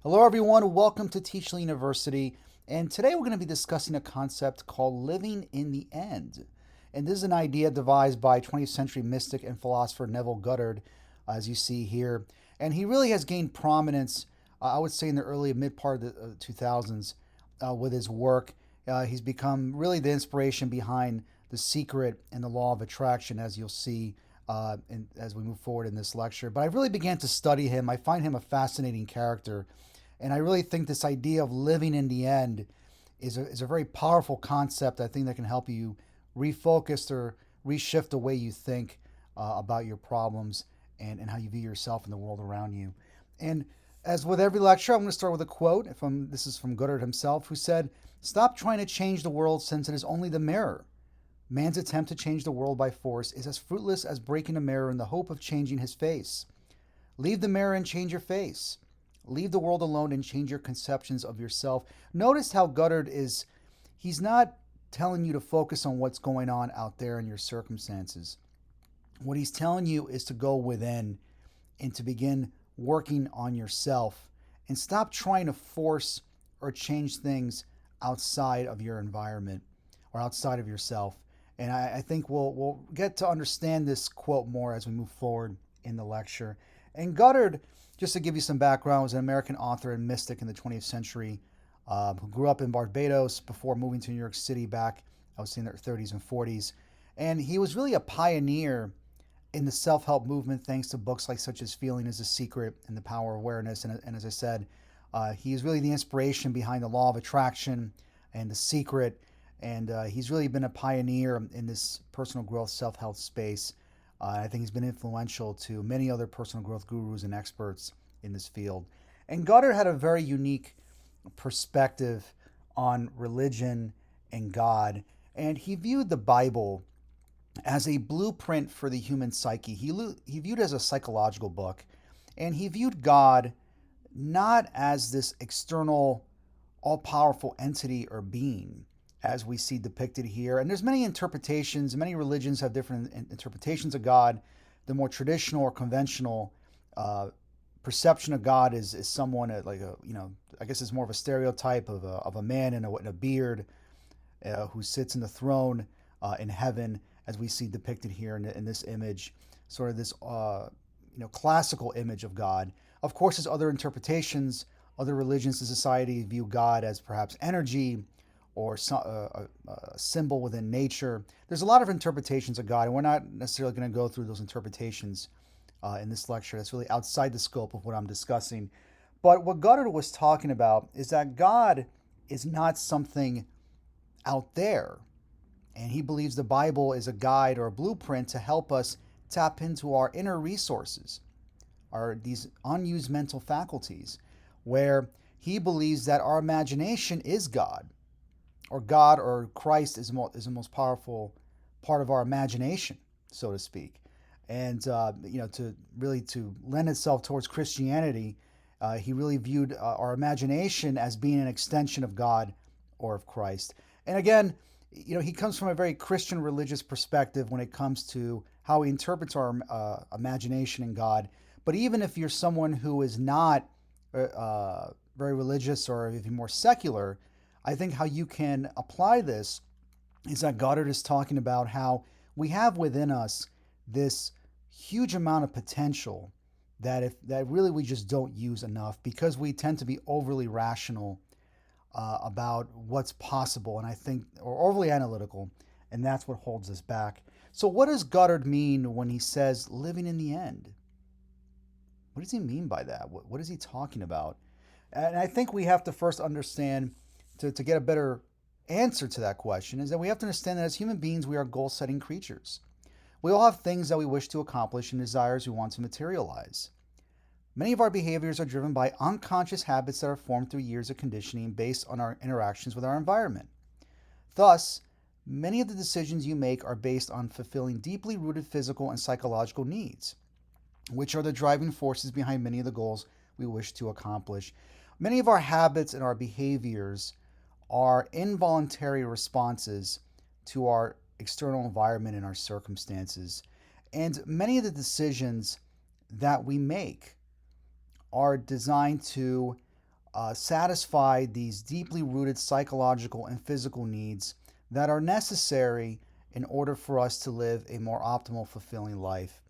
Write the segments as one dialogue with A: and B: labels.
A: Hello, everyone. Welcome to Teachly University. And today we're going to be discussing a concept called living in the end. And this is an idea devised by 20th century mystic and philosopher Neville Goddard, as you see here. And he really has gained prominence, I would say, in the early mid part of the 2000s with his work. He's become really the inspiration behind The Secret and the Law of Attraction, as you'll see as we move forward in this lecture. But I really began to study him. I find him a fascinating character. And I really think this idea of living in the end is a very powerful concept, I think, that can help you refocus or reshift the way you think about your problems and how you view yourself and the world around you. And as with every lecture, I'm going to start with a quote. This is from Goddard himself, who said, "Stop trying to change the world since it is only the mirror. Man's attempt to change the world by force is as fruitless as breaking a mirror in the hope of changing his face. Leave the mirror and change your face. Leave the world alone and change your conceptions of yourself." Notice how Goddard he's not telling you to focus on what's going on out there in your circumstances. What he's telling you is to go within and to begin working on yourself and stop trying to force or change things outside of your environment or outside of yourself. And I think we'll get to understand this quote more as we move forward in the lecture. And Goddard, just to give you some background, was an American author and mystic in the 20th century who grew up in Barbados before moving to New York City back, I would say, in the 30s and 40s. And he was really a pioneer in the self-help movement thanks to books like such as Feeling is a Secret and The Power of Awareness. And as I said, he is really the inspiration behind the Law of Attraction and The Secret. And he's really been a pioneer in this personal growth self-help space. I think he's been influential to many other personal growth gurus and experts in this field. And Goddard had a very unique perspective on religion and God. And he viewed the Bible as a blueprint for the human psyche. He viewed it as a psychological book. And he viewed God not as this external, all-powerful entity or being, as we see depicted here. And there's many interpretations. Many religions have different interpretations of God. The more traditional or conventional perception of God is someone like I guess it's more of a stereotype of a man in a beard who sits in the throne in heaven, as we see depicted here in this image, sort of this classical image of God. Of course, there's other interpretations. Other religions and society view God as perhaps energy, or a symbol within nature. There's a lot of interpretations of God, and we're not necessarily going to go through those interpretations in this lecture. That's really outside the scope of what I'm discussing. But what Goddard was talking about is that God is not something out there, and he believes the Bible is a guide or a blueprint to help us tap into our inner resources, these unused mental faculties, where he believes that our imagination is God, or God or Christ is the most powerful part of our imagination, so to speak. And to lend itself towards Christianity, he really viewed our imagination as being an extension of God or of Christ. And again, he comes from a very Christian religious perspective when it comes to how he interprets our imagination and God. But even if you're someone who is not very religious or even more secular, I think how you can apply this is that Goddard is talking about how we have within us this huge amount of potential that really we just don't use enough because we tend to be overly rational about what's possible, and I think, or overly analytical, and that's what holds us back. So what does Goddard mean when he says living in the end? What does he mean by that? What is he talking about? And I think we have to first understand, to get a better answer to that question, is that we have to understand that as human beings, we are goal-setting creatures. We all have things that we wish to accomplish and desires we want to materialize. Many of our behaviors are driven by unconscious habits that are formed through years of conditioning based on our interactions with our environment. Thus, many of the decisions you make are based on fulfilling deeply rooted physical and psychological needs, which are the driving forces behind many of the goals we wish to accomplish. Many of our habits and our behaviors are involuntary responses to our external environment and our circumstances. And many of the decisions that we make are designed to satisfy these deeply rooted psychological and physical needs that are necessary in order for us to live a more optimal, fulfilling life.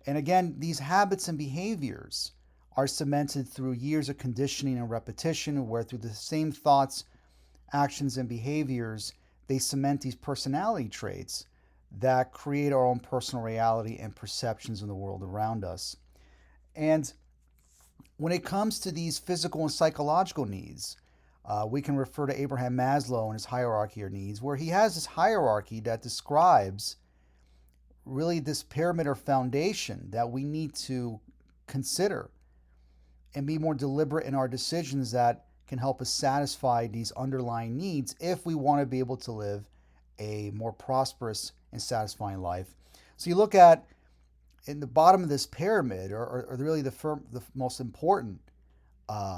A: And again, these habits and behaviors are cemented through years of conditioning and repetition, where through the same thoughts, actions, and behaviors, they cement these personality traits that create our own personal reality and perceptions in the world around us. And when it comes to these physical and psychological needs, we can refer to Abraham Maslow and his hierarchy of needs, where he has this hierarchy that describes really this pyramid or foundation that we need to consider and be more deliberate in our decisions that can help us satisfy these underlying needs if we want to be able to live a more prosperous and satisfying life. So you look at in the bottom of this pyramid, or really the most important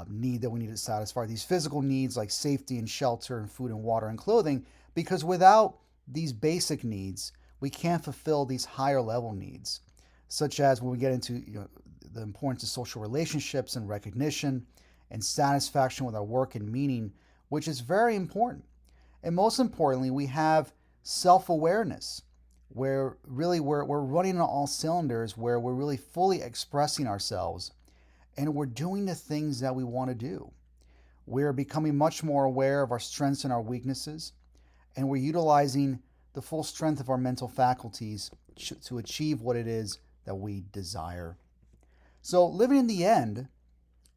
A: need that we need to satisfy, these physical needs like safety and shelter and food and water and clothing, because without these basic needs, we can't fulfill these higher level needs, such as when we get into the importance of social relationships and recognition and satisfaction with our work and meaning, which is very important. And most importantly, we have self-awareness, where really we're running on all cylinders, where we're really fully expressing ourselves and we're doing the things that we want to do. We're becoming much more aware of our strengths and our weaknesses, and we're utilizing the full strength of our mental faculties to achieve what it is that we desire. So living in the end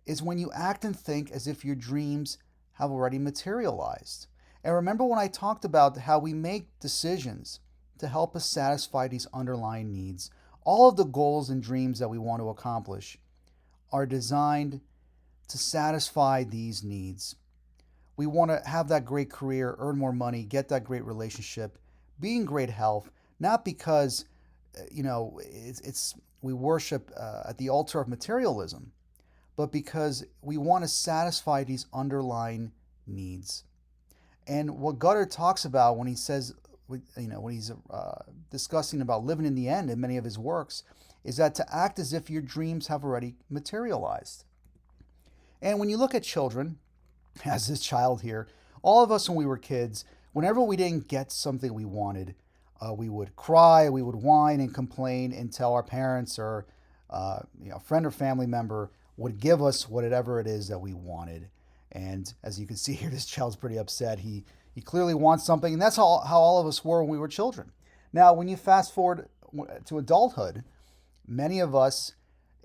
A: is when you act and think as if your dreams have already materialized. And remember when I talked about how we make decisions to help us satisfy these underlying needs. All of the goals and dreams that we want to accomplish are designed to satisfy these needs. We want to have that great career, earn more money, get that great relationship, be in great health, not because we worship at the altar of materialism, but because we want to satisfy these underlying needs. And what Goddard talks about when he says, when he's discussing about living in the end in many of his works, is that to act as if your dreams have already materialized. And when you look at children, as this child here, all of us when we were kids, whenever we didn't get something we wanted, we would cry, we would whine and complain until our parents or a friend or family member would give us whatever it is that we wanted. And as you can see here, this child's pretty upset. He clearly wants something, and that's how all of us were when we were children. Now, when you fast forward to adulthood, many of us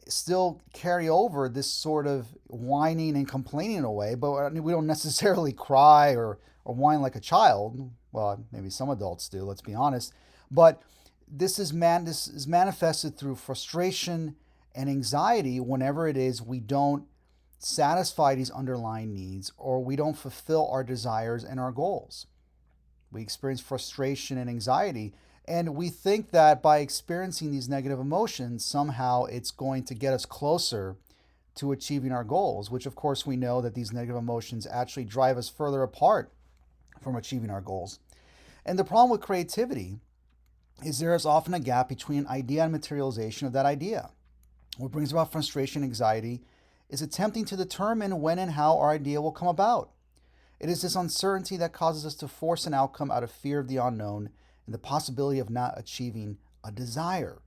A: still carry over this sort of whining and complaining in a way, but we don't necessarily cry or whine like a child. Well, maybe some adults do, let's be honest. But this is manifested through frustration and anxiety whenever it is we don't satisfy these underlying needs or we don't fulfill our desires and our goals. We experience frustration and anxiety, and we think that by experiencing these negative emotions, somehow it's going to get us closer to achieving our goals, which of course we know that these negative emotions actually drive us further apart from achieving our goals. And the problem with creativity is there is often a gap between idea and materialization of that idea. What brings about frustration and anxiety is attempting to determine when and how our idea will come about. It is this uncertainty that causes us to force an outcome out of fear of the unknown and the possibility of not achieving a desire.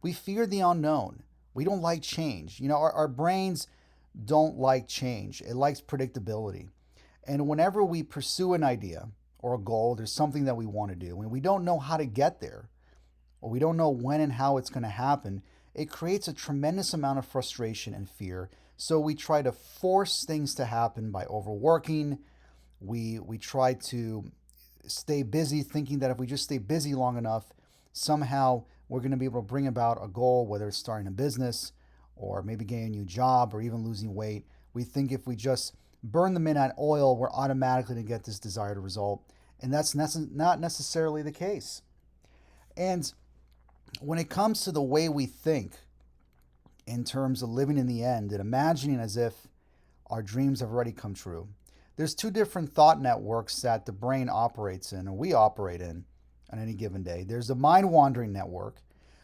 A: We fear the unknown. We don't like change. Our brains don't like change. It likes predictability. And whenever we pursue an idea or a goal, there's something that we want to do, and we don't know how to get there, or we don't know when and how it's going to happen, it creates a tremendous amount of frustration and fear. So we try to force things to happen by overworking. We try to stay busy, thinking that if we just stay busy long enough, somehow we're going to be able to bring about a goal, whether it's starting a business or maybe getting a new job or even losing weight. We think if we just burn the midnight oil, we're automatically going to get this desired result. And that's not necessarily the case. And when it comes to the way we think in terms of living in the end and imagining as if our dreams have already come true, there's two different thought networks that the brain operates in, or we operate in on any given day. There's the mind-wandering network,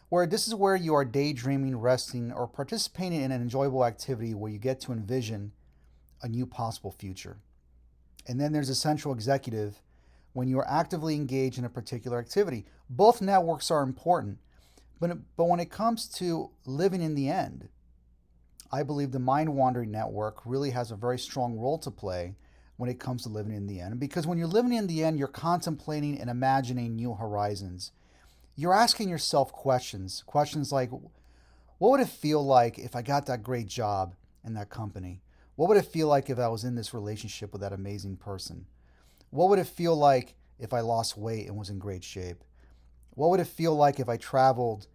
A: where this is where you are daydreaming, resting, or participating in an enjoyable activity where you get to envision a new possible future. And then there's a central executive when you are actively engaged in a particular activity. Both networks are important, but when it comes to living in the end, I believe the mind-wandering network really has a very strong role to play when it comes to living in the end. Because when you're living in the end, you're contemplating and imagining new horizons. You're asking yourself questions like, what would it feel like if I got that great job in that company? What would it feel like if I was in this relationship with that amazing person? What would it feel like if I lost weight and was in great shape? What would it feel like if I traveled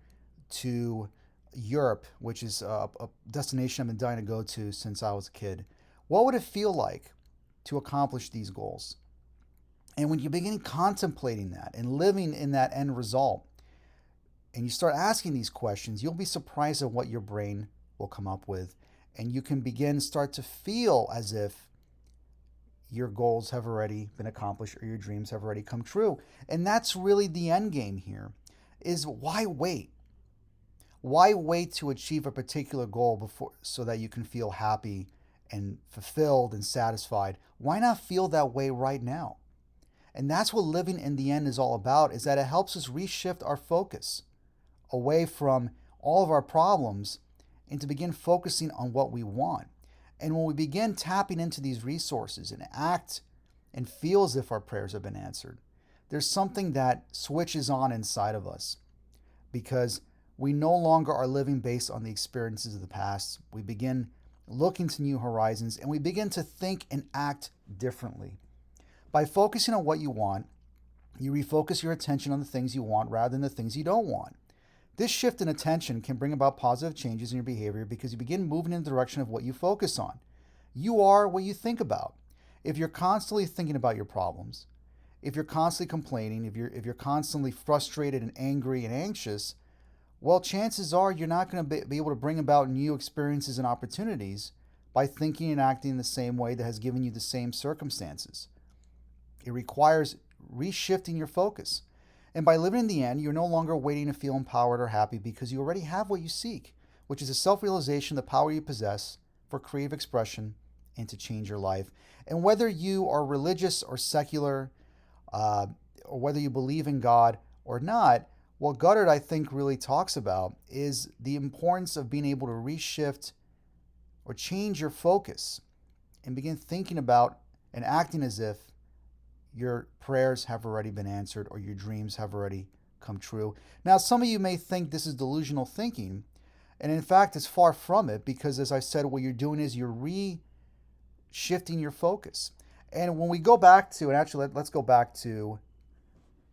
A: to Europe, which is a destination I've been dying to go to since I was a kid? What would it feel like to accomplish these goals? And when you begin contemplating that and living in that end result, and you start asking these questions, you'll be surprised at what your brain will come up with. And you can start to feel as if your goals have already been accomplished or your dreams have already come true. And that's really the end game here, is why wait? Why wait to achieve a particular goal before so that you can feel happy and fulfilled and satisfied? Why not feel that way right now? And that's what living in the end is all about, is that it helps us reshift our focus away from all of our problems and to begin focusing on what we want. And when we begin tapping into these resources and act and feel as if our prayers have been answered, there's something that switches on inside of us, because we no longer are living based on the experiences of the past. We begin looking to new horizons, and we begin to think and act differently. By focusing on what you want, you refocus your attention on the things you want rather than the things you don't want. This shift in attention can bring about positive changes in your behavior because you begin moving in the direction of what you focus on. You are what you think about. If you're constantly thinking about your problems, if you're constantly complaining, if you're constantly frustrated and angry and anxious, well, chances are you're not going to be able to bring about new experiences and opportunities by thinking and acting in the same way that has given you the same circumstances. It requires reshifting your focus. And by living in the end, you're no longer waiting to feel empowered or happy because you already have what you seek, which is a self-realization, the power you possess for creative expression and to change your life. And whether you are religious or secular, or whether you believe in God or not, what Goddard, I think, really talks about is the importance of being able to reshift or change your focus and begin thinking about and acting as if your prayers have already been answered or your dreams have already come true. Now, some of you may think this is delusional thinking, and in fact, it's far from it, because as I said, what you're doing is you're shifting your focus. And when we go back to, and actually let's go back to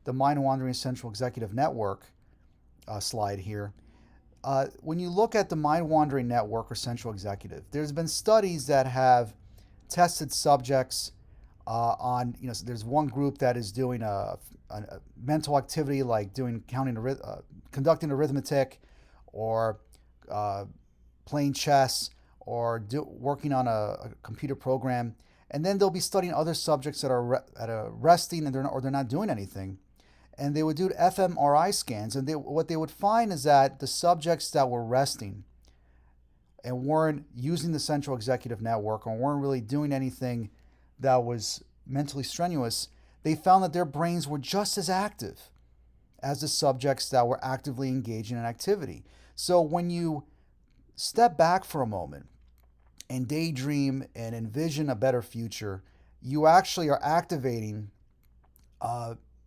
A: the Mind Wandering Central Executive Network slide here. When you look at the Mind Wandering Network or Central Executive, there's been studies that have tested subjects on, so there's one group that is doing a mental activity like conducting arithmetic, or playing chess, or working on a computer program, and then they'll be studying other subjects that are resting and they're not doing anything, and they would do fMRI scans, and what they would find is that the subjects that were resting and weren't using the Central Executive Network or weren't really doing anything that was mentally strenuous, they found that their brains were just as active as the subjects that were actively engaged in an activity. So when you step back for a moment and daydream and envision a better future, you actually are activating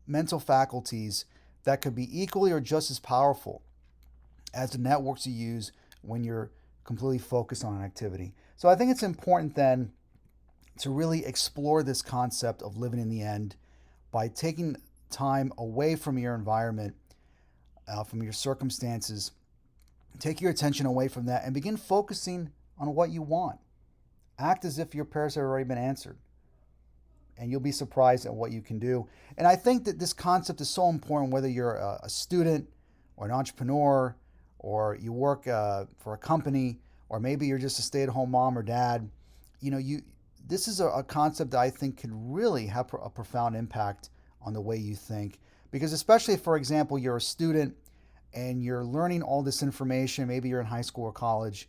A: mental faculties that could be equally or just as powerful as the networks you use when you're completely focused on an activity. So I think it's important then to really explore this concept of living in the end by taking time away from your environment, from your circumstances. Take your attention away from that and begin focusing on what you want. Act as if your prayers have already been answered, and you'll be surprised at what you can do. And I think that this concept is so important, whether you're a student or an entrepreneur, or you work for a company, or maybe you're just a stay-at-home mom or dad. This is a concept that I think can really have a profound impact on the way you think. Because especially if, for example, you're a student and you're learning all this information, maybe you're in high school or college,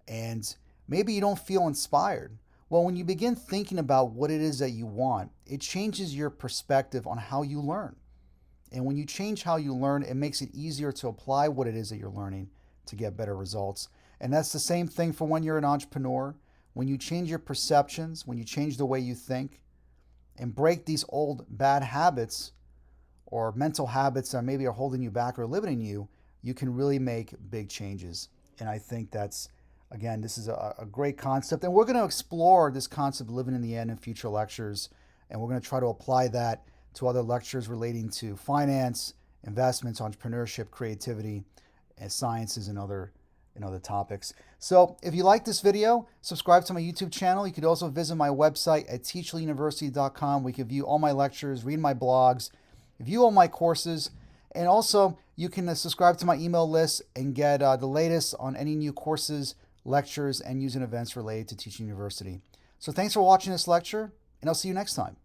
A: and maybe you don't feel inspired. Well, when you begin thinking about what it is that you want, it changes your perspective on how you learn. And when you change how you learn, it makes it easier to apply what it is that you're learning to get better results. And that's the same thing for when you're an entrepreneur. When you change your perceptions, when you change the way you think, and break these old bad habits or mental habits that maybe are holding you back or limiting you, you can really make big changes. And I think that's, again, this is a great concept. And we're going to explore this concept of living in the end in future lectures. And we're going to try to apply that to other lectures relating to finance, investments, entrepreneurship, creativity, and sciences and other topics. So if you like this video, subscribe to my YouTube channel. You could also visit my website at teachinguniversity.com. We can view all my lectures, read my blogs, view all my courses, and also you can subscribe to my email list and get the latest on any new courses, lectures, and news and events related to Teaching University. So thanks for watching this lecture, and I'll see you next time.